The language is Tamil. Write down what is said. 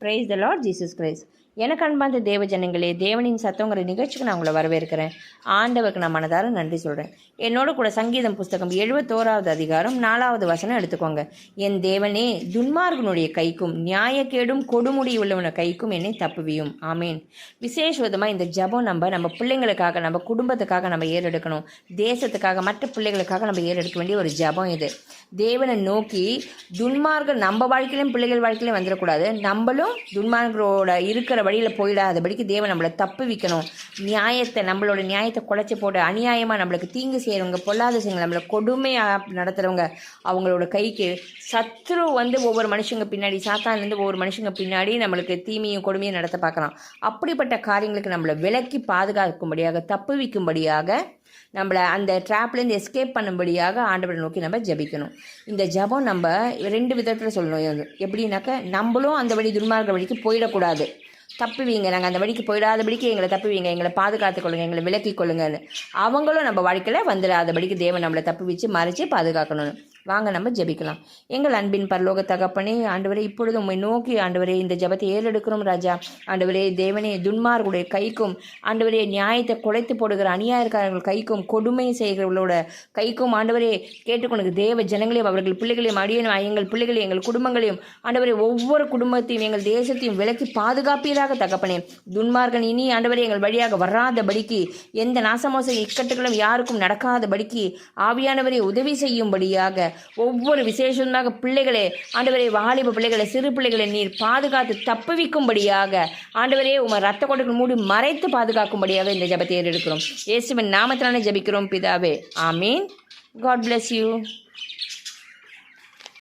Praise the Lord Jesus Christ. எனக்கு அன்பார்ந்த தேவ ஜனங்களே, தேவனின் சத்தங்கிற நிகழ்ச்சிக்கு நான் உங்களை வரவேற்கிறேன். ஆண்டவருக்கு நான் மனதார நன்றி சொல்கிறேன். என்னோட கூட சங்கீதம் புஸ்தகம் 71வது அதிகாரம் 4வது வசனம் எடுத்துக்கோங்க. என் தேவனே, துன்மார்கனுடைய கைக்கும் நியாயக்கேடும் கொடுமுடி உள்ளவன கைக்கும் என்னை தப்புவியும். ஆமேன். விசேஷமாக இந்த ஜபம் நம்ம பிள்ளைங்களுக்காக, நம்ம குடும்பத்துக்காக நம்ம ஏறெடுக்கணும். தேசத்துக்காக, மற்ற பிள்ளைகளுக்காக நம்ம ஏறெடுக்க வேண்டிய ஒரு ஜபம் இது. தேவனை நோக்கி துன்மார்கர் நம்ம வாழ்க்கையிலும் பிள்ளைகள் வாழ்க்கையிலும் வந்துடக்கூடாது. நம்மளும் துன்மார்கரோட இருக்கிற வழியில் போயிடாதபடிக்கு தேவன் நம்மளை தப்பு வைக்கணும். நம்மளோட நியாயத்தை குலைச்சி போட்டு அநியாயமாக நம்மளுக்கு தீங்கு செய்கிறவங்க, பொல்லாத செய்யறவங்க, நம்மளை கொடுமையாக நடத்துகிறவங்க, அவங்களோட கைக்கு சத்ரு ஒவ்வொரு மனுஷங்க பின்னாடி, சாத்தான்லேருந்து ஒவ்வொரு மனுஷங்க பின்னாடி நம்மளுக்கு தீமையும் கொடுமையும் நடத்த பார்க்கலாம். அப்படிப்பட்ட காரியங்களுக்கு நம்மளை விலக்கி பாதுகாக்கும்படியாக, தப்பு வைக்கும்படியாக, நம்மளை அந்த ட்ராப்லேருந்து எஸ்கேப் பண்ணும்படியாக ஆண்டவரை நோக்கி நம்ம ஜபிக்கணும். இந்த ஜபம் நம்ம 2 விதத்தில் சொல்லணும். எப்படின்னாக்க, நம்மளும் அந்த வழி துன்மார்க்க வழிக்கு போயிடக்கூடாது. தப்புவீங்க, நாங்கள் அந்த வழிக்கு போயிடாதபடிக்கு எங்களை தப்புவீங்க, எங்களை பாதுகாத்து கொள்ளுங்க, எங்களை விலக்கி கொள்ளுங்கன்னு அவங்களும் நம்ம வாழ்க்கையில் வந்துடாதபடிக்கு தேவன் நம்மளை தப்பு வச்சு மறைச்சி பாதுகாக்கணும். வாங்க நம்ம ஜெபிக்கலாம். எங்கள் அன்பின் பரலோக தகப்பனே, ஆண்டவரே, இப்பொழுது உண்மை நோக்கி ஆண்டவரே இந்த ஜபத்தை ஏறெடுக்கிறோம் ராஜா. ஆண்டவரே தேவனே, துன்மார்களுடைய கைக்கும், ஆண்டவரே நியாயத்தை குலைத்து போடுகிற அநியாயக்காரர்கள் கைக்கும், கொடுமை செய்கிறவர்களோட கைக்கும், ஆண்டவரே கேட்டுக்கொண்டு தேவ ஜனங்களையும் அவர்கள் பிள்ளைகளையும் அடியணும், எங்கள் பிள்ளைகளையும் எங்கள் குடும்பங்களையும், ஆண்டவரே ஒவ்வொரு குடும்பத்தையும் எங்கள் தேசத்தையும் விலக்கி பாதுகாப்பீராக தகப்பனே. துன்மார்கன் இனி ஆண்டவரே எங்கள் வழியாக வராதபடிக்கு, எந்த நாசமோச இக்கட்டுகளும் யாருக்கும் நடக்காதபடிக்கு ஆவியானவரை உதவி செய்யும்படியாக ஒவ்வொரு விசேஷமாக பிள்ளைகளே, ஆண்டவரே வாலிப பிள்ளைகளை, சிறு பிள்ளைகளை நீர் பாதுகாத்து தப்புவிக்கும்படியாக, ஆண்டவரே உமர் ரத்த கொடைகள் மூடி மறைத்து பாதுகாக்கும்படியாக இந்த ஜபத்தை ஏறெடுக்கிறோம். இயேசுவின் நாமத்தினாலே ஜபிக்கிறோம் பிதாவே. ஆமீன். God bless you.